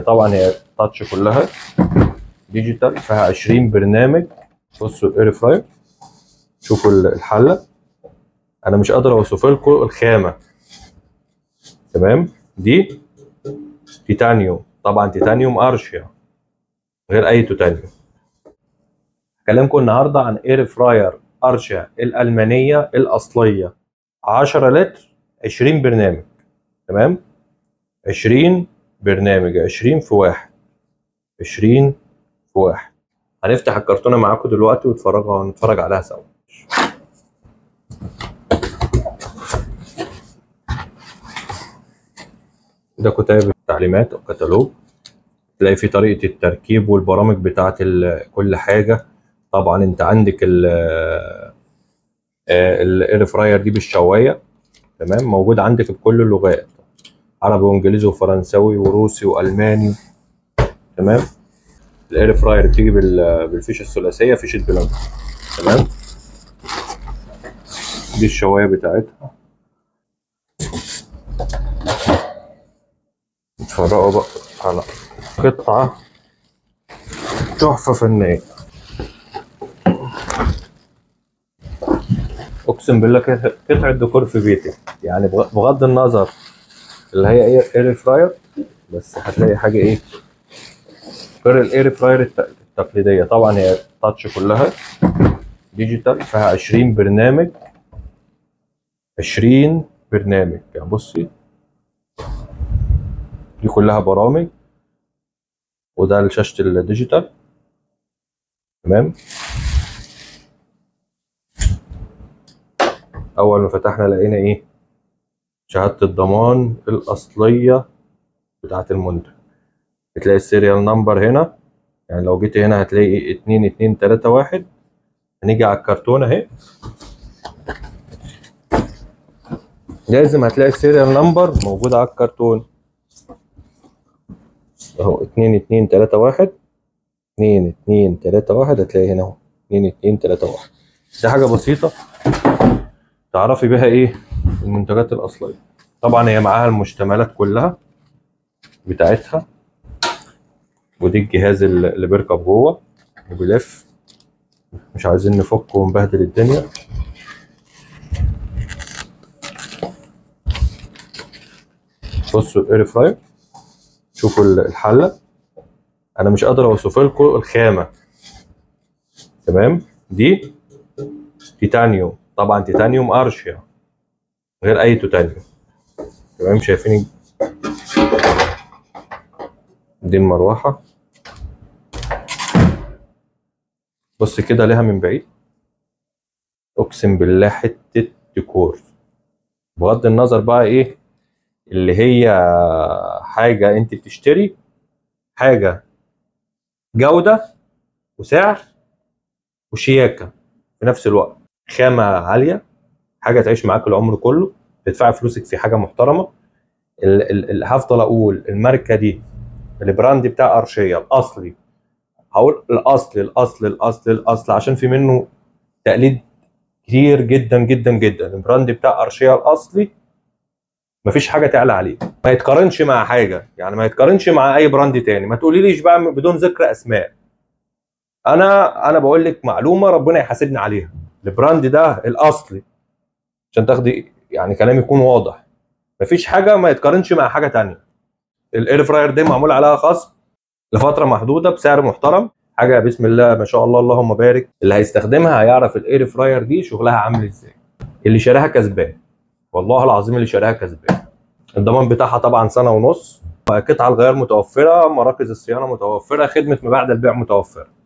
طبعا هي تاتش كلها ديجيتال، فيها 20 برنامج. بصوا الاير فراير، شوفوا الحله، انا مش قادر اوصف لكم الخامه. تمام، دي تيتانيوم، طبعا تيتانيوم ارشيا غير اي تيتانيوم. هكلمكم النهارده عن اير فراير ارشيا الالمانيه الاصليه، 10 لتر 20 برنامج. تمام، 20 برنامج، 20 في واحد، 20 في واحد. هنفتح الكرتونه معاكم دلوقتي ونتفرج عليها سوا. ده كتاب التعليمات او كتالوج، تلاقي فيه طريقه التركيب والبرامج بتاعه كل حاجه. طبعا انت عندك الاير فراير دي بالشوايه، تمام، موجود عندك بكل اللغات، عربي وانجليزي وفرنساوي وروسي والماني. تمام، الاير فراير بتيجي بالفيشه الثلاثيه، فيشه بلانك. تمام، دي الشوايه بتاعتها. اتفرجوا بقى على قطعه تحفه فنيه، اقسم بالله قطعه ديكور في بيتك. يعني بغض النظر اللي هي اير فراير، بس هتلاقي حاجه ايه غير الاير فراير التقليديه. طبعا هي تاتش كلها ديجيتال، فيها 20 برنامج، 20 برنامج. يعني بصي، دي كلها برامج، وده شاشه الديجيتال. تمام، اول ما فتحنا لقينا ايه؟ شهاده الضمان الاصليه بتاعه المنتج. بتلاقي السيريال نمبر هنا، يعني لو جيت هنا هتلاقي 2231. هنيجي على الكرتون اهي، لازم هتلاقي السيريال نمبر موجود على الكرتون اهو، 2231 2231. هتلاقي هنا اهو 2231. دي حاجه بسيطه تعرفي بيها ايه المنتجات الاصليه. طبعا هي معاها المشتملات كلها بتاعتها، ودي الجهاز اللي بيركب جوه وبيلف، مش عايزين نفكه ونبهدل الدنيا. بصوا الاير فراير، شوفوا الحله، انا مش قادر اوصف لكم الخامه. تمام، دي تيتانيوم، طبعا تيتانيوم ارشيا غير اي تيتانيوم. تمام، شايفين دي المروحه، بص كده ليها من بعيد، اقسم بالله حته ديكور. بغض النظر بقى ايه اللي هي حاجه انت بتشتري حاجه جوده وسعر وشياكه في نفس الوقت، خامه عاليه، حاجه تعيش معاك العمر كله، تدفعي فلوسك في حاجه محترمه. هفضل اقول الماركه دي، البراند بتاع ارشيه الاصلي، هقول الاصل عشان في منه تقليد كتير جدا جدا جدا. البراند بتاع ارشيه الاصلي مفيش حاجه تعلى عليه، ما يتقارنش مع حاجه، يعني ما يتقارنش مع اي براند تاني. ما تقوليليش بقى بدون ذكر اسماء، انا بقول لك معلومه ربنا يحاسبني عليها. البراند ده الاصلي، عشان تاخدي يعني كلامي يكون واضح، مفيش حاجه ما يتقارنش مع حاجه تانيه. الاير فراير دي معمول عليها خصم لفتره محدوده بسعر محترم، حاجه بسم الله ما شاء الله اللهم بارك. اللي هيستخدمها هيعرف الاير فراير دي شغلها عامل ازاي. اللي شاريها كسبان، والله العظيم اللي شاريها كسبان. الضمان بتاعها طبعا سنه ونص، قطع الغيار متوفره، مراكز الصيانه متوفره، خدمه ما بعد البيع متوفره.